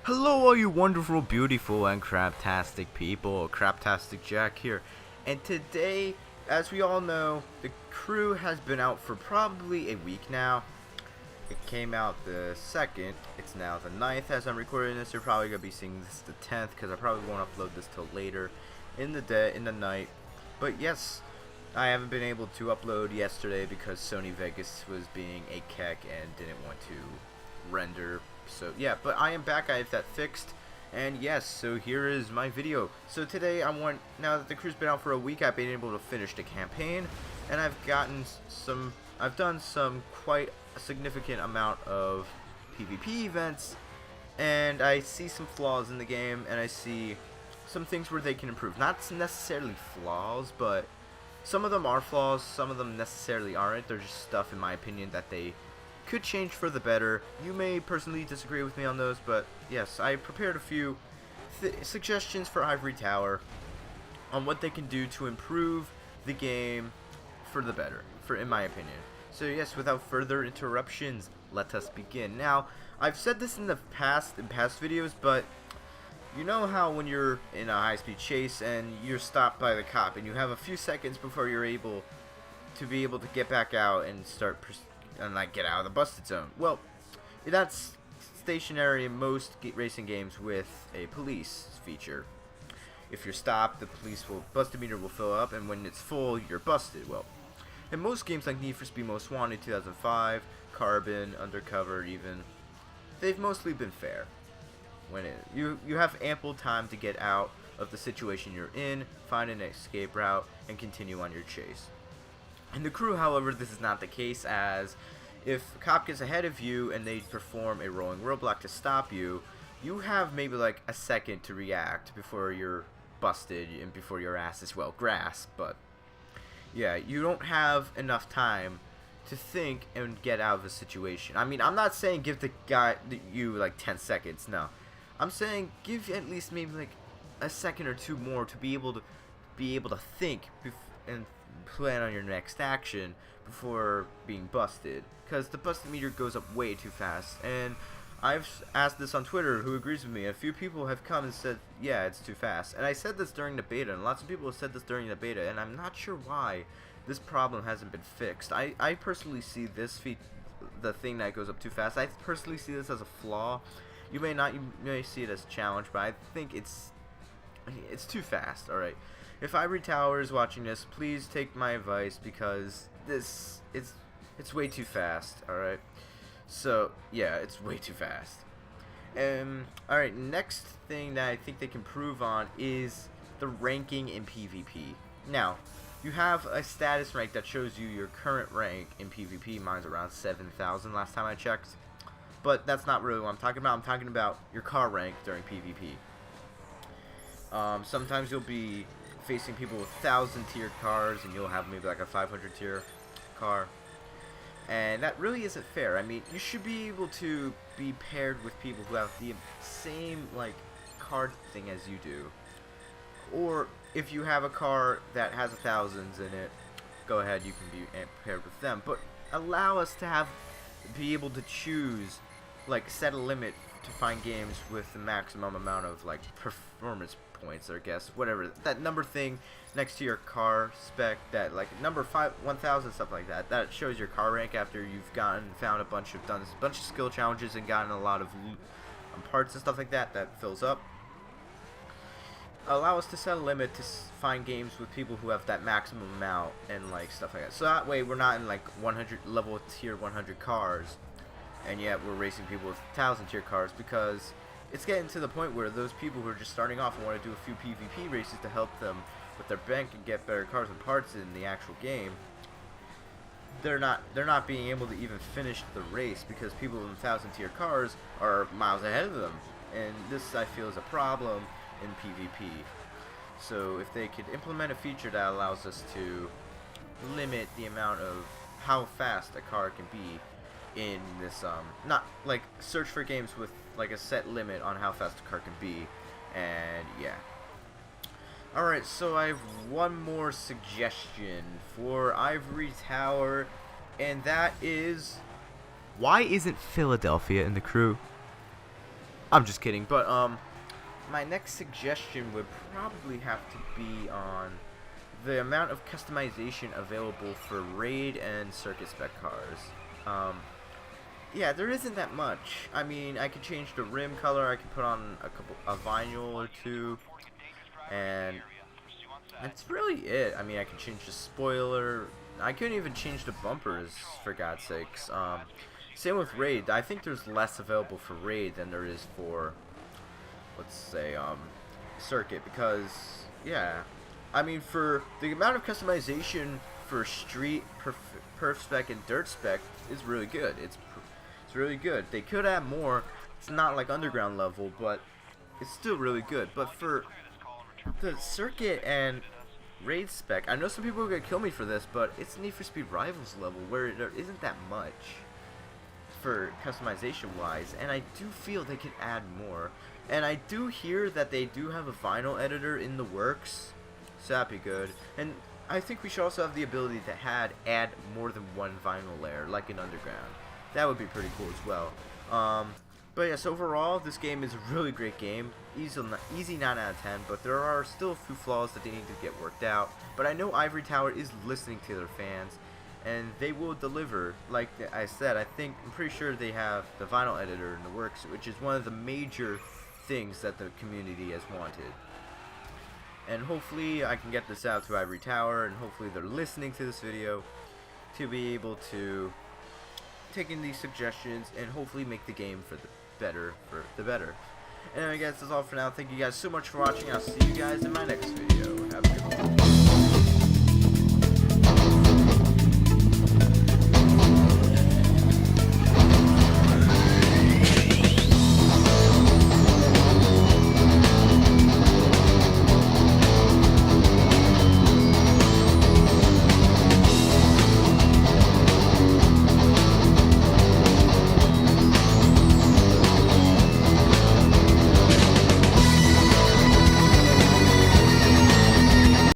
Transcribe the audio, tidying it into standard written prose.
Hello all you wonderful, beautiful, and craptastic people. CraptasticJack here. And today, as we all know, the crew has been out for probably a week now. It came out the 2nd. It's now the 9th as I'm recording this. You're probably going to be seeing this the 10th because I probably won't upload this till later in the day, in the night. But yes, I haven't been able to upload yesterday because Sony Vegas was being a keck and didn't want to render. So yeah, but I am back. I have that fixed, and yes, so here is my video. So today now that the crew's been out for a week, I've been able to finish the campaign, and I've done some quite a significant amount of PvP events, and I see some flaws in the game, and I see some things where they can improve. Not necessarily flaws, but some of them are flaws, some of them necessarily aren't. They're just stuff, in my opinion, that they could change for the better. You may personally disagree with me on those, but yes, I prepared a few suggestions for Ivory Tower on what they can do to improve the game for the better, in my opinion. So yes, without further interruptions, let us begin. Now, I've said this in past videos, but you know how when you're in a high-speed chase and you're stopped by the cop and you have a few seconds before you're able to get back out and start and like get out of the busted zone. Well, that's stationary in most racing games with a police feature. If you're stopped, the busted meter will fill up, and when it's full, you're busted. Well, in most games like Need for Speed Most Wanted 2005, Carbon, Undercover, even, they've mostly been fair. When you have ample time to get out of the situation you're in, find an escape route, and continue on your chase. In the crew, however, this is not the case, as if a cop gets ahead of you and they perform a rolling roadblock to stop you, you have maybe like a second to react before you're busted and before your ass is well grasped. But yeah, you don't have enough time to think and get out of the situation. I mean, I'm not saying give you like 10 seconds, no. I'm saying give at least maybe like a second or two more to be able to think and plan on your next action before being busted, because the busted meter goes up way too fast. And I've asked this on Twitter, who agrees with me. A few people have come and said, yeah, it's too fast. And I said this during the beta, and lots of people have said this during the beta, and I'm not sure why this problem hasn't been fixed. I personally see the thing that goes up too fast, I personally see this as a flaw. You may not, you may see it as a challenge, but I think it's too fast. Alright, if Ivory Tower is watching this, please take my advice, because it's way too fast. Alright, so yeah, it's way too fast. Alright, next thing that I think they can improve on is the ranking in PvP. Now, you have a status rank that shows you your current rank in PvP. Mine's around 7,000 last time I checked, but that's not really what I'm talking about. I'm talking about your car rank during PvP. Sometimes you'll be facing people with 1,000 tier cars, and you'll have maybe like a 500 tier car, and that really isn't fair. I mean, you should be able to be paired with people who have the same like card thing as you do, or if you have a car that has 1,000s in it, go ahead, you can be paired with them. But allow us to be able to choose, like set a limit to find games with the maximum amount of like performance points, or guess whatever that number thing next to your car spec, that like number 1000, stuff like that, that shows your car rank after you've done a bunch of skill challenges and gotten a lot of loot and parts and stuff like that. That fills up. Allow us to set a limit to find games with people who have that maximum amount and like stuff like that, so that way we're not in like 100 level tier 100 cars, and yet we're racing people with 1,000 tier cars, because it's getting to the point where those people who are just starting off and want to do a few PvP races to help them with their bank and get better cars and parts in the actual game, they're not being able to even finish the race because people with 1,000 tier cars are miles ahead of them, and this I feel is a problem in PvP. So if they could implement a feature that allows us to limit the amount of how fast a car can be in this, not like search for games with like a set limit on how fast a car can be, and yeah. Alright, so I have one more suggestion for Ivory Tower, and that is, why isn't Philadelphia in the crew? I'm just kidding. But my next suggestion would probably have to be on the amount of customization available for raid and circuit spec cars. Yeah, there isn't that much. I mean, I could change the rim color. I could put on a vinyl or two, and that's really it. I mean, I can change the spoiler. I couldn't even change the bumpers, for God's sakes. Same with raid. I think there's less available for raid than there is for, let's say, circuit, because yeah, I mean, for the amount of customization for street, perf spec, and dirt spec is really good. It's really good. They could add more. It's not like underground level, but it's still really good. But for the circuit and raid spec, I know some people are gonna kill me for this, but it's Need for Speed Rivals level where there isn't that much for customization wise, and I do feel they could add more. And I do hear that they do have a vinyl editor in the works, so that'd be good. And I think we should also have the ability to add more than one vinyl layer, like in Underground. That would be pretty cool as well. But yes, overall, this game is a really great game. Easy 9 out of 10, but there are still a few flaws that they need to get worked out. But I know Ivory Tower is listening to their fans, and they will deliver. Like I said, I'm pretty sure they have the vinyl editor in the works, which is one of the major things that the community has wanted. And hopefully I can get this out to Ivory Tower, and hopefully they're listening to this video to be able to take in these suggestions and hopefully make the game for the better. Anyway guys, that's all for now. Thank you guys so much for watching. I'll see you guys in my next video. Have a good one.